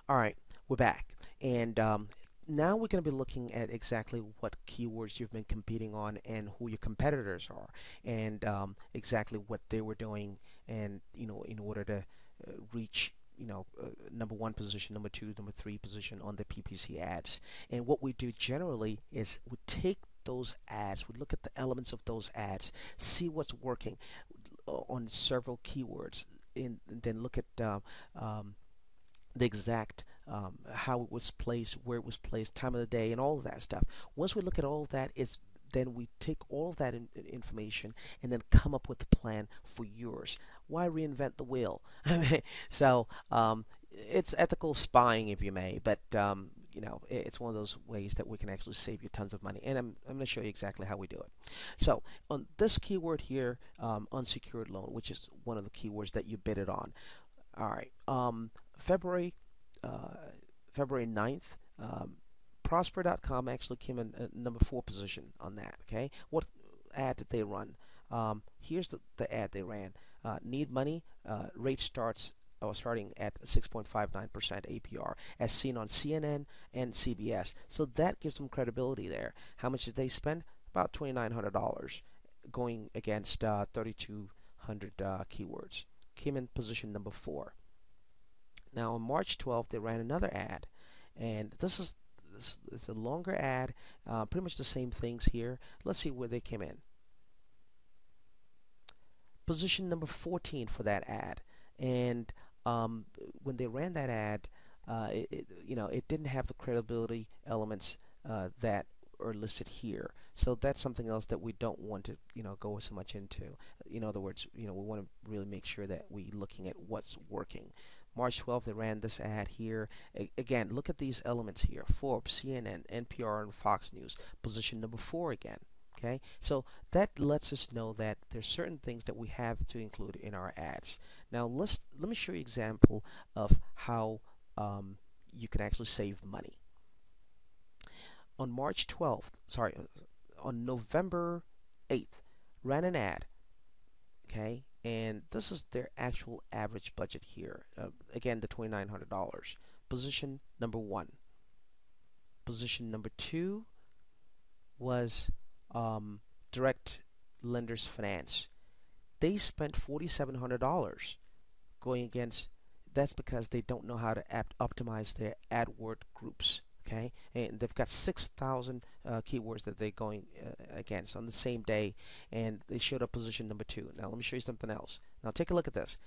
All right, we're back. And now we're going to be looking at exactly what keywords you've been competing on and who your competitors are, and exactly what they were doing, and in order to reach number one position, number two, number three position on the PPC ads. And what we do generally is we take those ads, we look at the elements of those ads, see what's working on several keywords, and then look at um, the exact how it was placed, where it was placed, time of the day, and all of that stuff. Once we look at all of that, it's then we take all of that information and then come up with a plan for yours. Why reinvent the wheel? so it's ethical spying, if you may, but it's one of those ways that we can actually save you tons of money. And I'm going to show you exactly how we do it. So on this keyword here, unsecured loan, which is one of the keywords that you bid it on. All right. February uh, February 9th, Prosper.com actually came in number 4 position on that. Okay. What ad did they run? Here's the ad they ran. Need money. Rate starting at 6.59% APR, as seen on CNN and CBS. So that gives them credibility there. How much did they spend? About $2,900, going against 3,200 keywords. Came in position number 4. Now on March 12th, they ran another ad, and this is a longer ad, pretty much the same things here. Let's see where they came in. Position number 14 for that ad, and when they ran that ad, it didn't have the credibility elements that are listed here. So that's something else that we don't want to go so much into. In other words, we want to really make sure that we're looking at what's working. March 12th, they ran this ad here. Again, look at these elements here: Forbes, CNN, NPR, and Fox News. Position number 4 again. Okay, so that lets us know that there's certain things that we have to include in our ads. Now let me show you an example of how you can actually save money. On March 12th, sorry, on November 8th, ran an ad. Okay, and this is their actual average budget here. Again, the $2,900. Position number 1. Position number 2 was direct lenders finance. They spent $4,700 going against. That's because they don't know how to optimize their AdWord groups. Okay, and they've got 6,000 keywords that they're going against on the same day, and they showed up position number 2. Now let me show you something else. Now take a look at this.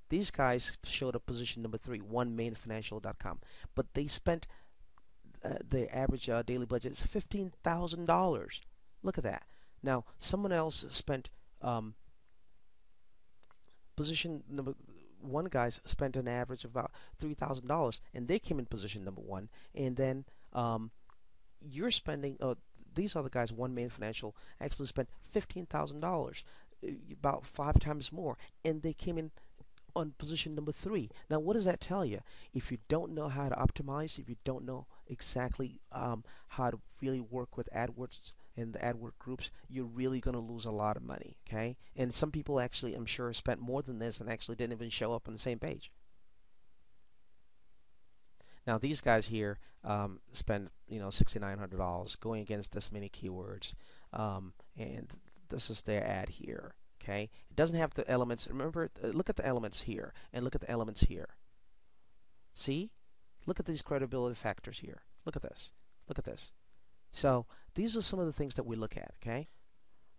These guys showed up position number 3, onemainfinancial.com, but they spent their average daily budget is $15,000. Look at that. Now someone else spent position number one guys spent an average of about $3,000, and they came in position number 1. And then you're spending. These other guys, One Main Financial, actually spent $15,000, about 5 times more, and they came in on position number 3. Now, what does that tell you? If you don't know how to optimize, if you don't know exactly how to really work with AdWords and the AdWord groups, you're really going to lose a lot of money. Okay, and some people actually, I'm sure, spent more than this and actually didn't even show up on the same page. Now, these guys here spend $6,900 going against this many keywords, and this is their ad here. Okay, it doesn't have the elements. Remember, look at the elements here and look at the elements here. See, look at these credibility factors here. Look at this. Look at this. So these are some of the things that we look at. Okay.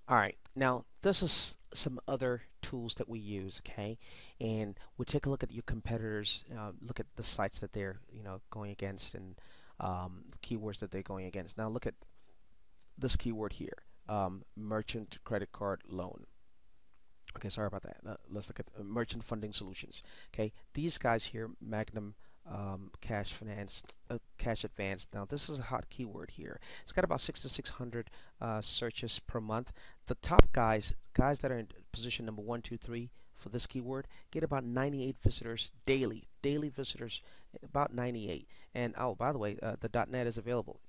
All right. Now this is some other tools that we use. Okay, and we take a look at your competitors. Look at the sites that they're going against and the keywords that they're going against. Now look at this keyword here: merchant credit card loan. Okay, sorry about that. Let's look at merchant funding solutions. Okay, these guys here, Magnum Cash Finance, Cash Advance. Now this is a hot keyword here. It's got about 6,600 searches per month. The top guys that are in position number 1, 2, 3 for this keyword, get about 98 visitors daily. Daily visitors, about 98. And oh, by the way, the .net is available.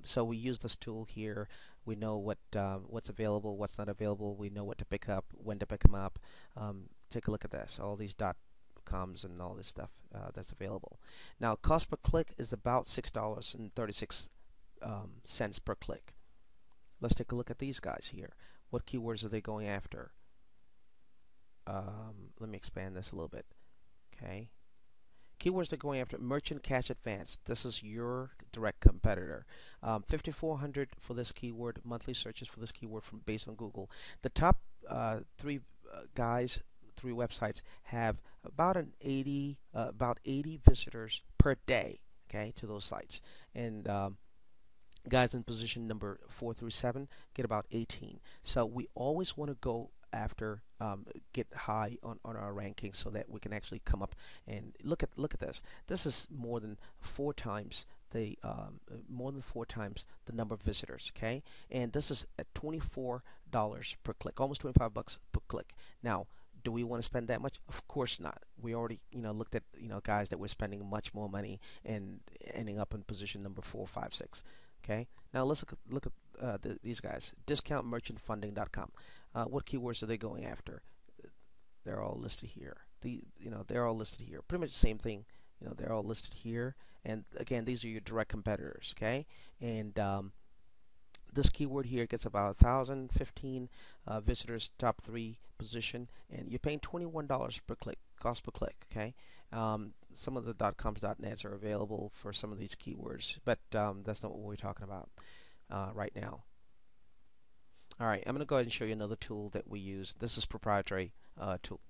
So we use this tool here. We know what's available, what's not available. We know what to pick up, when to pick them up. Take a look at this. All these .coms and all this stuff that's available. Now, cost per click is about $6.36 cents per click. Let's take a look at these guys here. What keywords are they going after? Let me expand this a little bit. Okay. Keywords they're going after: merchant cash advance. This is your direct competitor. 5,400 for this keyword. Monthly searches for this keyword from based on Google. The top three three websites have about 80 visitors per day. Okay, to those sites, and guys in position number 4 through 7 get about 18. So we always want to go after get high on our rankings so that we can actually come up and look at this. This is more than four times the number of visitors. Okay, and this is at $24 per click, almost $25 per click. Now, do we want to spend that much? Of course not. We already looked at guys that were spending much more money and ending up in position number 4, 5, 6. Okay. Now let's look at these guys. Discountmerchantfunding.com. What keywords are they going after? They're all listed here. They're all listed here. Pretty much the same thing. They're all listed here. And again, these are your direct competitors. Okay. And this keyword here gets about 1,015 visitors, top 3 position, and you're paying $21 per click, cost per click. Okay. Some of the .coms, .nets are available for some of these keywords, but that's not what we're talking about right now. All right, I'm going to go ahead and show you another tool that we use. This is proprietary tool.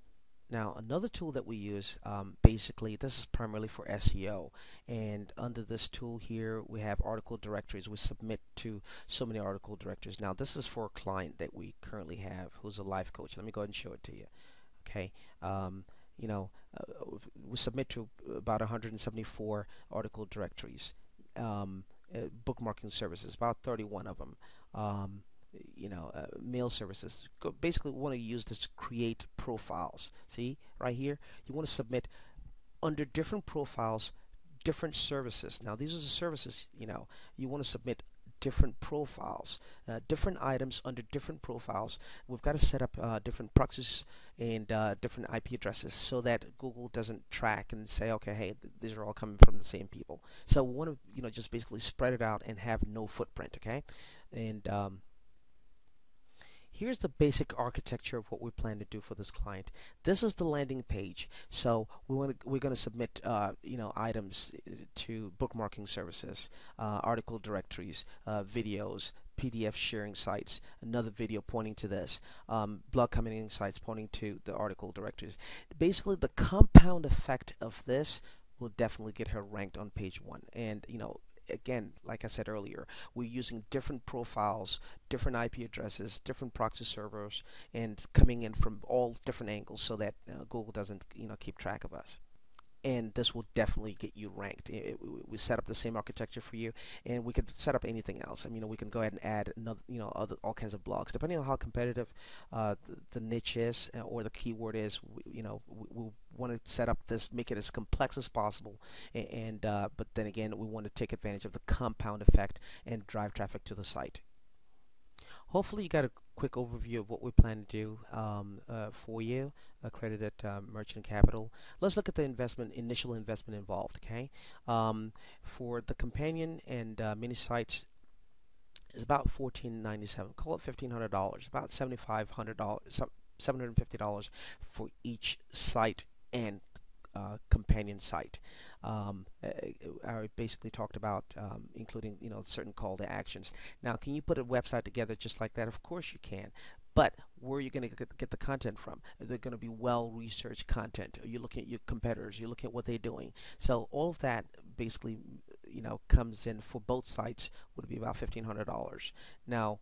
Now, another tool that we use, basically, this is primarily for SEO. And under this tool here, we have article directories. We submit to so many article directories. Now, this is for a client that we currently have who's a life coach. Let me go ahead and show it to you. Okay. We submit to about 174 article directories. Bookmarking services, about 31 of them. Mail services. Basically, we want to use this to create profiles. See, right here, you want to submit under different profiles, different services. Now, these are the services, you want to submit different profiles, different items under different profiles. We've got to set up different proxies and different IP addresses so that Google doesn't track and say, okay, hey, these are all coming from the same people. So we want to, just basically spread it out and have no footprint, okay? And here's the basic architecture of what we plan to do for this client. This is the landing page. So we're going to submit items to bookmarking services, article directories, videos, PDF sharing sites, another video pointing to this, blog commenting sites pointing to the article directories. Basically, the compound effect of this will definitely get her ranked on page 1. And again, like I said earlier, we're using different profiles, different IP addresses, different proxy servers, and coming in from all different angles so that Google doesn't keep track of us. And this will definitely get you ranked. We set up the same architecture for you, and we could set up anything else. I mean, we can go ahead and add another, all kinds of blogs, depending on how competitive the niche is or the keyword is. We want to set up this, make it as complex as possible, and but then again, we want to take advantage of the compound effect and drive traffic to the site. Hopefully, you got a quick overview of what we plan to do for you, accredited merchant capital. Let's look at the initial investment involved. Okay, for the companion and mini sites, is about $14.97. Call it $1,500. About $750 for each site and companion site. I basically talked about including certain call to actions. Now, can you put a website together just like that? Of course you can. But where are you going to get the content from? They're going to be well-researched content. You're looking at your competitors. You're looking at what they're doing. So all of that basically, comes in for both sites would be about $1,500. Now,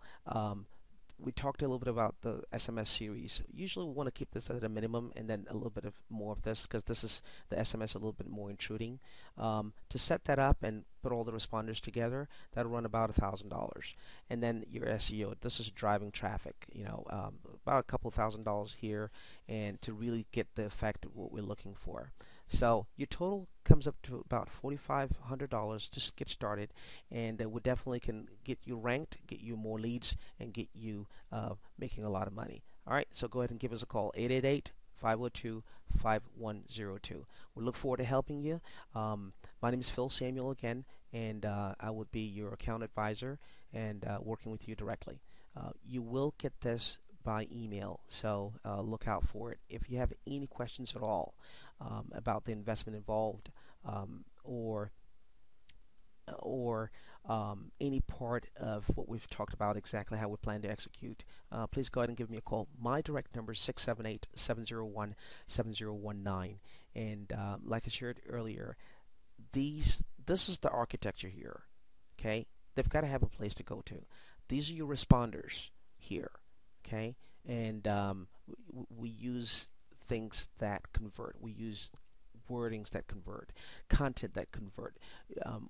we talked a little bit about the SMS series. Usually we want to keep this at a minimum and then a little bit of more of this because this is the SMS a little bit more intruding. To set that up and put all the responders together, that'll run about $1,000. And then your SEO, this is driving traffic, about a couple $1,000s here, and to really get the effect of what we're looking for. So your total comes up to about $4,500 to get started, and we definitely can get you ranked, get you more leads, and get you making a lot of money. All right, so go ahead and give us a call, 502-5102. We look forward to helping you. My name is Phil Samuel again, and I would be your account advisor and working with you directly. You will get this by email, so look out for it. If you have any questions at all about the investment involved, or any part of what we've talked about, exactly how we plan to execute, please go ahead and give me a call. My direct number is 678-701-7019. And like I shared earlier, this is the architecture here. Okay, they've got to have a place to go to. These are your responders here. Okay, and we use things that convert. We use wordings that convert, content that convert.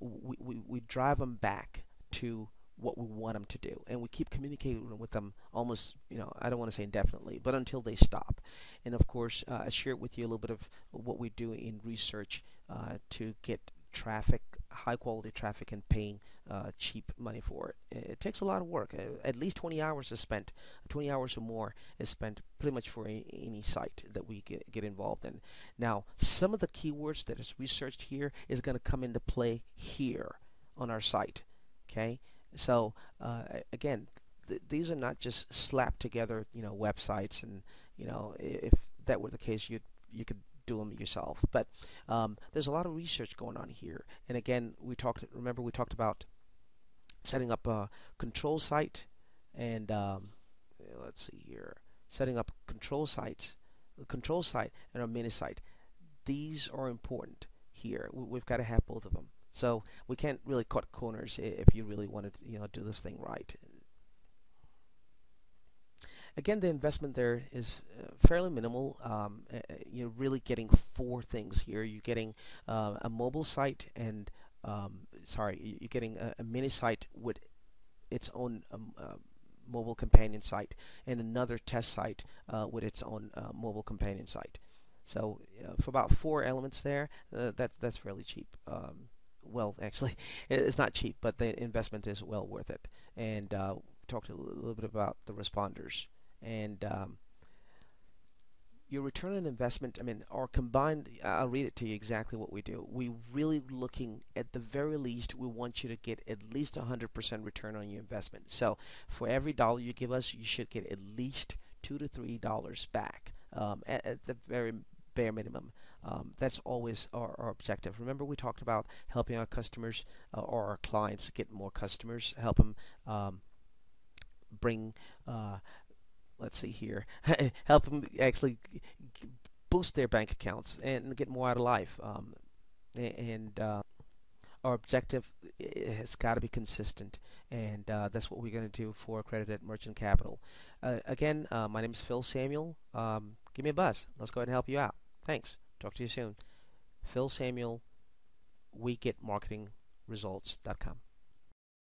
We drive them back to what we want them to do, and we keep communicating with them almost, I don't want to say indefinitely, but until they stop. And of course, I shared with you a little bit of what we do in research to get traffic, high quality traffic, and paying cheap money for it. It takes a lot of work. At least 20 hours is spent, 20 hours or more is spent pretty much for any site that we get involved in. Now, some of the keywords that is researched here is going to come into play here on our site. Okay, so again, these are not just slapped together, websites, and if that were the case, you could do them yourself. But there's a lot of research going on here. And again, remember we talked about setting up a control site, and let's see here, setting up control sites, a control site and a mini site. These are important here. We've got to have both of them. So we can't really cut corners if you really want to, do this thing right. Again, the investment there is fairly minimal. You're really getting four things here. You're getting a mobile site, and you're getting a mini site with its own mobile companion site, and another test site with its own mobile companion site. So for about four elements there, that's fairly cheap. Well, actually, it's not cheap, but the investment is well worth it. And talked a little bit about the responders. And your return on investment, our combined, I'll read it to you exactly what we do. We really looking, at the very least, we want you to get at least 100% return on your investment. So for every dollar you give us, you should get at least $2 to $3 back at the very bare minimum. That's always our objective. Remember, we talked about helping our customers or our clients get more customers, help them bring let's see here, help them actually boost their bank accounts and get more out of life. Our objective has got to be consistent, and that's what we're going to do for Accredited Merchant Capital. Again, my name is Phil Samuel. Give me a buzz. Let's go ahead and help you out. Thanks. Talk to you soon. Phil Samuel, WeGetMarketingResults.com.